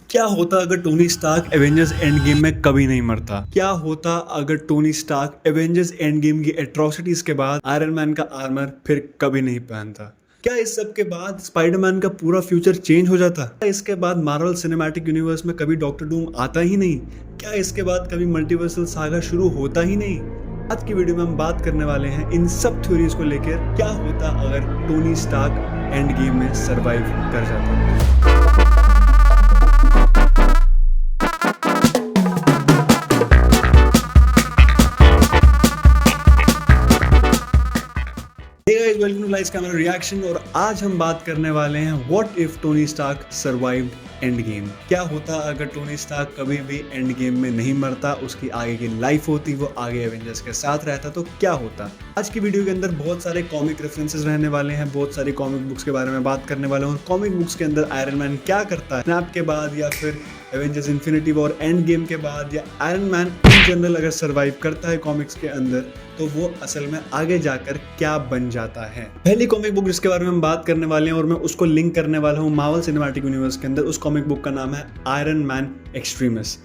क्या होता अगर Tony Stark Avengers Endgame में कभी नहीं मरता? क्या होता अगर Tony Stark Avengers Endgame की एट्रोसिटीज के बाद आयरन मैन का आर्मर फिर कभी नहीं पहनता? क्या इस सब के बाद स्पाइडरमैन का पूरा फ्यूचर चेंज हो जाता? क्या इसके बाद मार्वल सिनेमैटिक यूनिवर्स में कभी डॉक्टर डूम आता ही नहीं? क्या इसके बाद कभी मल्टीवर्सल सागा शुरू होता ही नहीं? आज की वीडियो में हम बात करने वाले हैं इन सब थ्योरीज को लेकर क्या होता अगर टोनी स्टार्क एंड गेम में सरवाइव कर जाता। Welcome to Lights Camera Reaction. और आज हम बात करने वाले हैं what if Tony Stark survived Endgame. क्या होता अगर टोनी स्टार्क कभी भी एंड गेम में नहीं मरता, उसकी आगे की लाइफ होती, वो आगे एवेंजर्स के साथ रहता, तो क्या होता? आज की वीडियो के अंदर बहुत सारे कॉमिक रेफरेंसेस रहने वाले हैं, बहुत सारी कॉमिक बुक्स के बारे में बात करने वाले हैं। और कॉमिक बुक्स के अंदर आयरन मैन क्या करता है स्नैप के बाद, या फिर Avengers infinity war end game के बाद, या आयरन मैन इन जनरल अगर सर्वाइव करता है कॉमिक्स के अंदर, तो वो असल में आगे जाकर क्या बन जाता है। पहली कॉमिक बुक जिसके बारे में हम बात करने वाले हैं और मैं उसको लिंक करने वाला हूँ मार्वल सिनेमैटिक यूनिवर्स के अंदर, उस कॉमिक बुक का नाम है आयरन मैन एक्सट्रीमिस।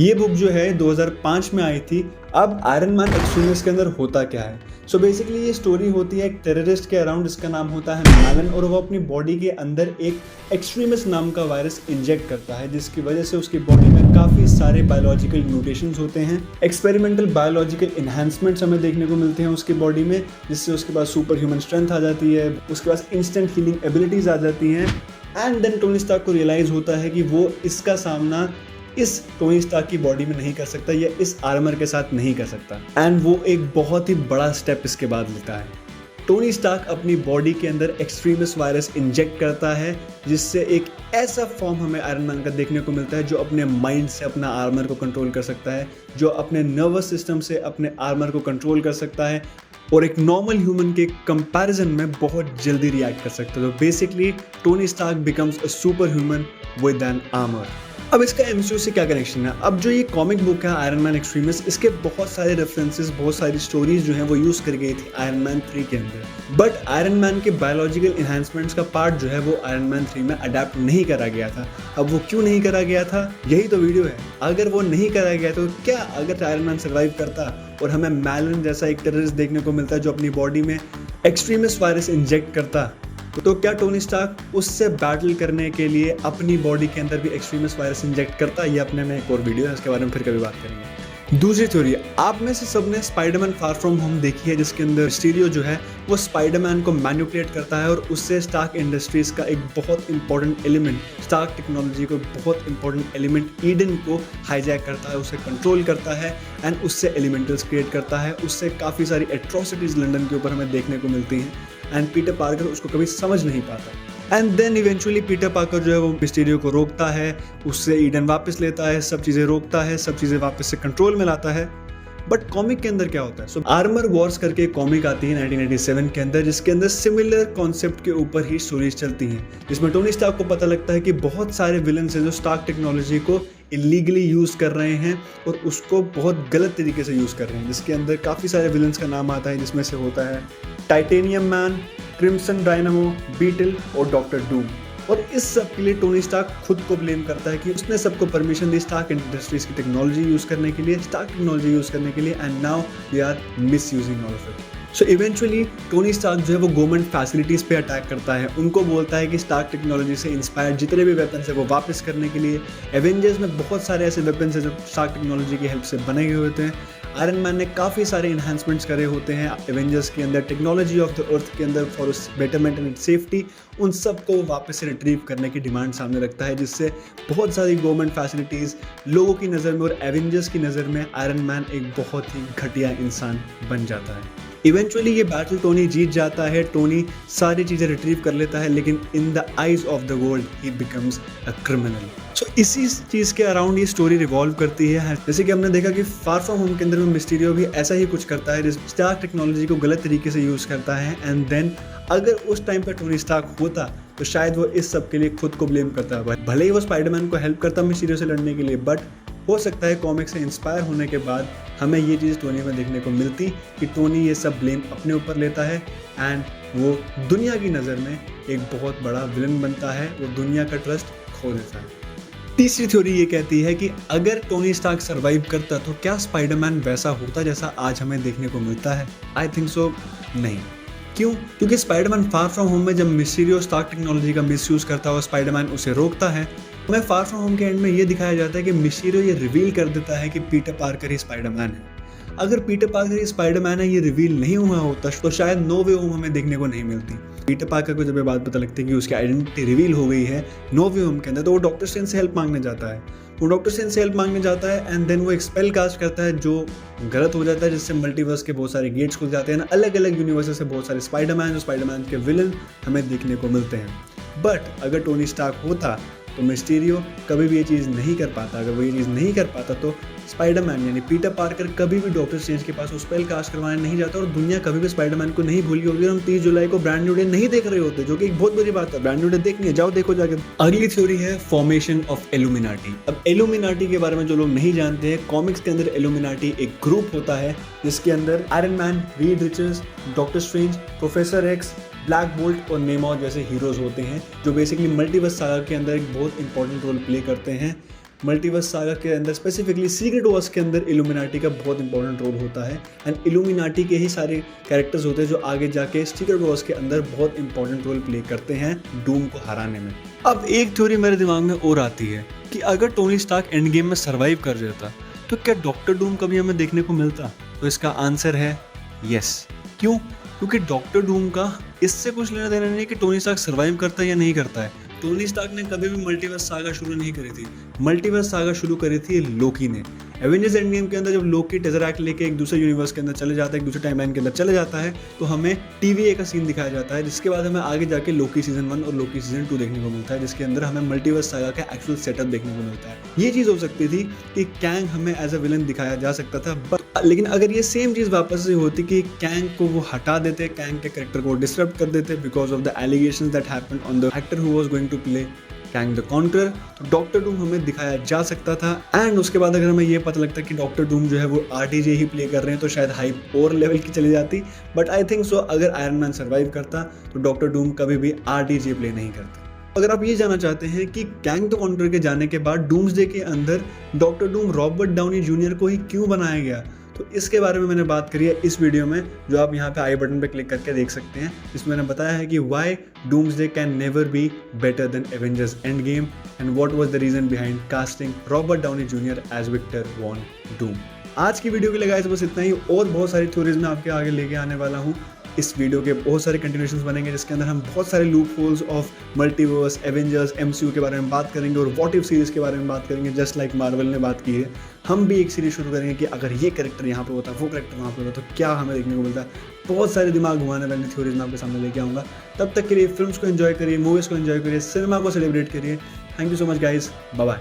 ये बुक जो है 2005 में आई थी। अब आयरन मैन एक्सट्रीमिस के अंदर होता क्या है? सो बेसिकली ये स्टोरी होती है एक टेररिस्ट के अराउंड जिसका नाम होता है मैलन, और वो अपनी बॉडी के अंदर एक एक्सट्रीमिस नाम का वायरस इंजेक्ट करता है, जिसकी वजह से उसकी बॉडी में काफ़ी सारे बायोलॉजिकल म्यूटेशंस होते हैं। एक्सपेरिमेंटल बायोलॉजिकल इन्हांसमेंट्स हमें देखने को मिलते हैं उसकी बॉडी में, जिससे उसके पास सुपर ह्यूमन स्ट्रेंथ आ जाती है, उसके पास इंस्टेंट हीलिंग एबिलिटीज आ जाती हैं। एंड देन टोनी स्टार्क को रियलाइज होता है कि वो इसका सामना इस टोनी स्टार्क की बॉडी में नहीं कर सकता, या इस आर्मर के साथ नहीं कर सकता। एंड वो एक बहुत ही बड़ा स्टेप इसके बाद लेता है। टोनी स्टार्क अपनी बॉडी के अंदर एक्सट्रीमिस वायरस इंजेक्ट करता है, जिससे एक ऐसा फॉर्म हमें आयरन मैन का देखने को मिलता है जो अपने माइंड से अपना आर्मर को कंट्रोल कर सकता है, जो अपने नर्वस सिस्टम से अपने आर्मर को कंट्रोल कर सकता है, और एक नॉर्मल ह्यूमन के कंपैरिजन में बहुत जल्दी रिएक्ट कर सकता है। तो basically Tony Stark becomes a super human with an armour. अब इसका एमसीयू से क्या कनेक्शन है? अब जो ये कॉमिक बुक है आयरन मैन एक्सट्रीमिस, इसके बहुत सारे रेफरेंसेस, बहुत सारी स्टोरीज जो हैं वो यूज कर गई थी आयरन मैन 3 के अंदर। बट आयरन मैन के बायोलॉजिकल इन्हांसमेंट्स का पार्ट जो है वो आयरन मैन 3 में अडेप्ट नहीं करा गया था। अब वो क्यों नहीं करा गया था, यही तो वीडियो है। अगर वो नहीं करा गया तो क्या अगर आयरन मैन सर्वाइव करता और हमें मैलन जैसा एक टेररिस्ट देखने को मिलता है जो अपनी बॉडी में एक्सट्रीमिस वायरस इंजेक्ट करता, तो क्या टोनी स्टार्क उससे बैटल करने के लिए अपनी बॉडी के अंदर भी एक्सट्रीमिस वायरस इंजेक्ट करता? ये अपने में एक और वीडियो है, इसके बारे में फिर कभी बात करेंगे। दूसरी थ्योरी, आप में से सबने स्पाइडरमैन फार फ्रॉम होम देखी है, जिसके अंदर मिस्टीरियो जो है वो स्पाइडरमैन को मैनिपुलेट करता है और उससे स्टार्क इंडस्ट्रीज का एक बहुत इंपॉर्टेंट एलिमेंट, स्टार्क टेक्नोलॉजी को बहुत इंपॉर्टेंट एलिमेंट ईडन को हाईजैक करता है, उसे कंट्रोल करता है एंड उससे एलिमेंटल्स क्रिएट करता है। उससे काफ़ी सारी एट्रोसिटीज लंदन के ऊपर हमें देखने को मिलती हैं एंड पीटर पार्कर उसको कभी समझ नहीं पाता। And then eventually Peter Parker जो है वो मिस्टीरियो को रोकता है, उससे ईडन वापस लेता है, सब चीज़ें रोकता है, सब चीज़ें वापस से कंट्रोल में लाता है। बट कॉमिक के अंदर क्या होता है? सो आर्मर वॉर्स करके एक कॉमिक आती है 1987 के अंदर, जिसके अंदर सिमिलर कॉन्सेप्ट के ऊपर ही स्टोरीज चलती हैं, जिसमें टोनी स्टार्क को पता लगता है कि बहुत सारे विलन्स हैं जो स्टार्क टेक्नोलॉजी को इलीगली यूज़ कर रहे हैं और उसको बहुत गलत तरीके से यूज़ कर रहे हैं, जिसके अंदर काफ़ी सारे विलन्स का नाम आता है, जिसमें से होता है Titanium Man, Crimson Dynamo, Beetle और डॉक्टर डूम। और इस सब के लिए टोनी स्टार्क खुद को ब्लेम करता है कि उसने सबको परमिशन दी स्टार्क इंडस्ट्रीज की टेक्नोलॉजी यूज़ करने के लिए, स्टार्क टेक्नोलॉजी यूज़ करने के लिए, and now we are misusing all of it. So eventually Tony Stark जो है वो गवर्नमेंट फैसिलिटीज़ पे अटैक करता है, उनको बोलता है कि स्टार्क टेक्नोलॉजी से इंस्पायर्ड जितने भी वेपन्स है वो वापस करने के लिए। एवेंजर्स में बहुत सारे ऐसे वेपन्स हैं जो स्टार्क टेक्नोलॉजी की हेल्प से बने हुए होते हैं। आयरन मैन ने काफ़ी सारे इन्हांसमेंट्स करे होते हैं एवेंजर्स के अंदर, टेक्नोलॉजी ऑफ द अर्थ के अंदर फॉर बेटरमेंट एंड सेफ्टी। उन सब को वापस से रिट्रीव करने की डिमांड सामने रखता है, जिससे बहुत सारी गवर्नमेंट फैसिलिटीज़ लोगों की नज़र में और एवेंजर्स की नज़र में आयरन मैन एक बहुत ही घटिया इंसान बन जाता है। इवेंचुअली ये बैटल टोनी जीत जाता है, टोनी सारी चीज़ें रिट्रीव कर लेता है, लेकिन in the eyes of the world he becomes a criminal. So इसी चीज़ के अराउंड ये स्टोरी रिवॉल्व करती है। जैसे कि हमने देखा कि फार फ्रॉम होम के अंदर में मिस्टीरियो भी ऐसा ही कुछ करता है, जिस स्टार्क टेक्नोलॉजी को गलत तरीके से यूज़ करता है। एंड देन अगर उस टाइम पर टोनी स्टार्क होता तो शायद वो इस सब के लिए खुद को ब्लेम करता। भले ही वो स्पाइडरमैन को हेल्प करता मिस्टीरियो से लड़ने के लिए, बट हो सकता है कॉमिक से इंस्पायर होने के बाद हमें ये चीज़ टोनी में देखने को मिलती कि टोनी ये सब ब्लेम अपने ऊपर लेता है एंड वो दुनिया की नज़र में एक बहुत बड़ा विलन बनता है, वो दुनिया का ट्रस्ट खो देता है। तीसरी थ्योरी ये कहती है कि अगर टोनी स्टार्क सर्वाइव करता तो क्या स्पाइडरमैन वैसा होता जैसा आज हमें देखने को मिलता है? आई थिंक सो नहीं। क्यों? क्योंकि स्पाइडरमैन फार फ्रॉम होम में जब मिस्टीरियो स्टार्क टेक्नोलॉजी का मिसयूज करता है और स्पाइडरमैन उसे रोकता है, हमें फार फ्रॉम होम के एंड में ये दिखाया जाता है कि मिस्टीरियो ये रिवील कर देता है कि पीटर पार्कर ही स्पाइडरमैन है। अगर पीटर पार्कर ही स्पाइडरमैन है ये रिवील नहीं हुआ होता तो शायद नो वे होम हमें देखने को नहीं मिलती। पीटर पार्कर को जब ये बात पता लगती है कि उसकी आइडेंटिटी रिवील हो गई है नो वे होम के अंदर, तो वो डॉक्टर स्ट्रेंज से हेल्प मांगने जाता है। वो डॉक्टर स्ट्रेंज से हेल्प मांगने जाता है एंड देन वो एक स्पेल कास्ट करता है जो गलत हो जाता है, जिससे मल्टीवर्स के बहुत सारे गेट्स खुल जाते हैं ना, अलग अलग यूनिवर्सेस से बहुत सारे स्पाइडरमैन के विलन हमें देखने को मिलते हैं। बट अगर टोनी स्टार्क होता तो मिस्टीरियो कभी भी ये चीज़ नहीं कर पाता। अगर वो ये चीज़ नहीं कर पाता तो स्पाइडरमैन यानी पीटर पार्कर कभी भी डॉक्टर स्ट्रेंज के पास उस स्पेल कास्ट करवाने नहीं जाता और दुनिया कभी भी स्पाइडरमैन को नहीं भूली होगी। हम 30 जुलाई को ब्रांड न्यू डे नहीं देख रहे होते, जो कि एक बहुत बड़ी बात है। ब्रांड न्यू डे देखनी है, जाओ देखो जाके। अगली थ्योरी है फॉर्मेशन ऑफ इल्यूमिनाटी। अब इल्यूमिनाटी के बारे में जो लोग नहीं जानते हैं, कॉमिक्स के अंदर इल्यूमिनाटी एक ग्रुप होता है जिसके अंदर iron man, Reed Richards, doctor strange, professor x, black bolt और नेमो जैसे हीरोज होते हैं जो बेसिकली मल्टीवर्स सागा के अंदर एक बहुत इंपॉर्टेंट रोल प्ले करते हैं। मल्टीवर्स सागा के अंदर स्पेसिफिकली सीक्रेट वॉर्स के अंदर इल्यूमिनाटी का बहुत इंपॉर्टेंट रोल होता है एंड इल्यूमिनाटी के ही सारे कैरेक्टर्स होते हैं जो आगे जाके सीक्रेट वॉर्स के अंदर बहुत इंपॉर्टेंट रोल प्ले करते हैं डूम को हराने में। अब एक थ्योरी मेरे दिमाग में और आती है कि अगर टोनी स्टार्क एंड गेम में सर्वाइव कर जाता तो क्या डॉक्टर डूम कभी हमें देखने को मिलता? तो इसका आंसर है यस। क्यों? क्योंकि डॉक्टर डूम का इससे कुछ लेना देना नहीं कि टोनी स्टार्क सर्वाइव करता है या नहीं करता है। टोनी स्टार्क ने कभी भी मल्टीवर्स सागा शुरू नहीं करी थी। मल्टीवर्स सागा शुरू करी थी लोकी ने। एवेंजर्स एंड गेम के अंदर जब लोकी टेज़रैक्ट लेके एक दूसरे यूनिवर्स के अंदर चले जाता है, एक दूसरे टाइमलाइन के अंदर चले जाता है, तो हमें TVA का सीन दिखाया जाता है, जिसके बाद हमें आगे जाके लोकी सीजन 1 और लोकी सीजन 2 देखने को मिलता है, जिसके अंदर हमें मल्टीवर्स सागा का एक्चुअल सेटअप देखने को मिलता है। ये चीज़ हो सकती थी कि कैंग हमें एज अ विलन दिखाया जा सकता था, लेकिन अगर ये सेम चीज़ वापस से होती कि कैंग को वो हटा देते, कैंग के कैरेक्टर को डिस्टर्ब कर देते because of the allegations that happened on the actor who was going to play Kang the Conqueror, तो डॉक्टर डूम हमें दिखाया जा सकता था। एंड उसके बाद अगर हमें ये पता लगता कि डॉक्टर डूम जो है वो RDJ ही प्ले कर रहे हैं तो शायद हाइप और लेवल की चली जाती। बट आई थिंक सो अगर आयरन मैन सर्वाइव करता तो डॉक्टर डूम कभी भी RDJ प्ले नहीं करता। अगर आप ये जानना चाहते हैं कि कैंग द कॉन्करर के जाने के बाद डूम्सडे के अंदर doctor Doom Robert Downey junior को ही क्यों बनाया गया, तो इसके बारे में मैंने बात करी है इस वीडियो में, जो आप यहाँ पे आई बटन पे क्लिक करके देख सकते हैं। इसमें मैंने बताया है कि why Doomsday can never be better than Avengers Endgame and what was the reason behind casting Robert Downey Junior as Victor von Doom. आज की वीडियो के लिए गाइस बस इतना ही, और बहुत सारी थ्योरीज मैं आपके आगे लेके आने वाला हूँ। इस वीडियो के बहुत सारे कंटिन्यूशंस बनेंगे जिसके अंदर हम बहुत सारे loop holes of multiverse, Avengers, MCU के बारे में बात करेंगे और व्हाट इफ सीरीज के बारे में बात करेंगे, जस्ट लाइक मार्वल ने बात की है। हम भी एक सीरीज शुरू करेंगे कि अगर ये कैरेक्टर यहाँ पे होता, वो कैरेक्टर वहाँ पे होता, तो क्या हमें देखने को मिलता है। बहुत सारे दिमाग घुमाने वाली थ्योरीज मैं आपके सामने लेके आऊँगा। तब तक के लिए फिल्म्स को एंजॉय करिए, मूवीज़ को एंजॉय करिए, सिनेमा को सेलिब्रेट करिए। Thank you so much guys, bye bye.